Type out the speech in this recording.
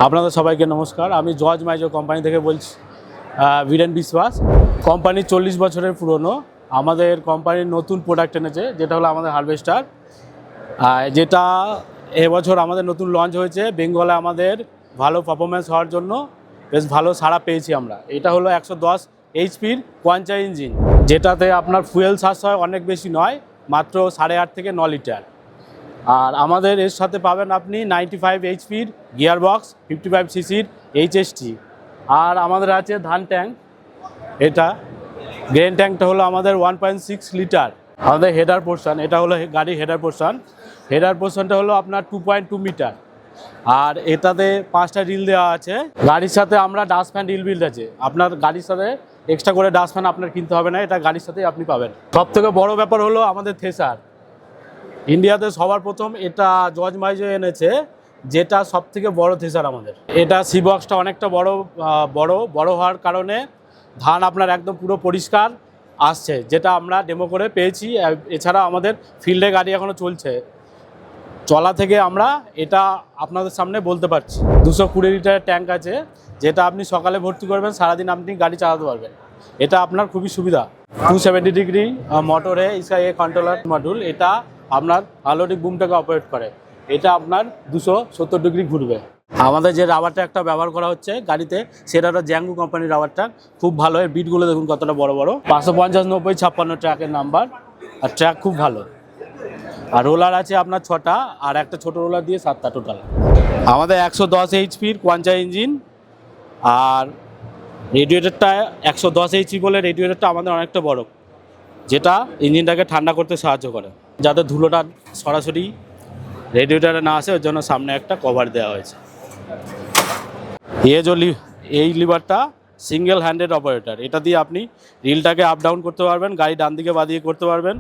আপনাদের সবাইকে নমস্কার। আমি জর্জ মাইজো কোম্পানি থেকে বলছি। বীরেন বিশ্বাস কোম্পানি 40 বছরের পুরনো। আমাদের কোম্পানির নতুন প্রোডাক্ট এনেছে, যেটা হলো আমাদের হারভেস্টার, যেটা এবছর আমাদের নতুন লঞ্চ হয়েছে। বেঙ্গলে আমাদের ভালো পারফরমেন্স হওয়ার জন্য বেশ ভালো সাড়া পেয়েছি আমরা। এটা হলো 110 এইচপির কোয়াঞ্চা ইঞ্জিন, যেটাতে আপনার ফুয়েল সাশ্রয় অনেক বেশি নয়, মাত্র 8.5 থেকে 9 লিটার। আর আমাদের এর সাথে পাবেন আপনি 95 এইচপির গিয়ারবক্স, 55 সিসির এইচএসটি। আর আমাদের আছে ধান ট্যাঙ্ক। এটা গ্রেন ট্যাঙ্কটা হলো আমাদের 1.6 লিটার। আমাদের হেডার পোর্শন, এটা হলো গাড়ির হেডার পোর্শন। হেডার পোর্শনটা হলো আপনার 2.2 মিটার। আর এটাতে 5টা রিল দেওয়া আছে। গাড়ির সাথে আমরা ডাস্টফ্যান রিল বিল্ড আছে। আপনার গাড়ির সাথে এক্সট্রা করে ডাস্টফ্যান আপনার কিনতে হবে না, এটা গাড়ির সাথেই আপনি পাবেন। সবথেকে বড় ব্যাপার হলো আমাদের থ্রেশার। ইন্ডিয়াতে সবার প্রথম এটা জর্জ মাইজো এনেছে, যেটা সবথেকে বড় থ্রেশার আমাদের। এটা সি বক্সটা অনেকটা বড় হওয়ার কারণে ধান আপনার একদম পুরো পরিষ্কার আসছে, যেটা আমরা ডেমো করে পেয়েছি। এছাড়া আমাদের ফিল্ডে গাড়ি এখনও চলছে, চলা থেকে আমরা এটা আপনাদের সামনে বলতে পারছি। 220 লিটারের ট্যাঙ্ক আছে, যেটা আপনি সকালে ভর্তি করবেন, সারাদিন আপনি গাড়ি চালাতে পারবেন। এটা আপনার খুবই সুবিধা। 270 ডিগ্রি মোটরে স্কাই কন্ট্রোলার মডিউল, এটা আপনার আলোটিক বুমটাকে অপারেট করে। এটা আপনার 270 ডিগ্রি ঘুরবে। আমাদের যে রাবার ট্র্যাকটা ব্যবহার করা হচ্ছে গাড়িতে, সেটা হলো জ্যাঙ্গু কোম্পানির রাবার ট্র্যাক। খুব ভালো, এর বিটগুলো দেখুন কতটা বড় বড়। 550 90 56 ট্র্যাকের নাম্বার, আর ট্র্যাক খুব ভালো। আর রোলার আছে আপনার 6টা, আর একটা ছোট রোলার দিয়ে 7টা টোটাল। আমাদের 110 এইচপির কোয়াঞ্চা ইঞ্জিন। আর রেডিয়েটরটা 110 এইচপি বলে রেডিয়েটরটা আমাদের অনেকটা বড়, যেটা ইঞ্জিনটাকে ঠান্ডা করতে সাহায্য করে, যাতে ধুলোটা সরাসরি রেডিয়েটরে না আসে। ওর জন্য সামনে একটা কভার দেওয়া হয়েছে। এই লিভারটা সিঙ্গেল হ্যান্ডেড অপারেটর। এটা দিয়ে আপনি রিলটাকে আপ ডাউন করতে পারবেন, গাড়ি ডান দিকে বাঁ দিকে করতে পারবেন।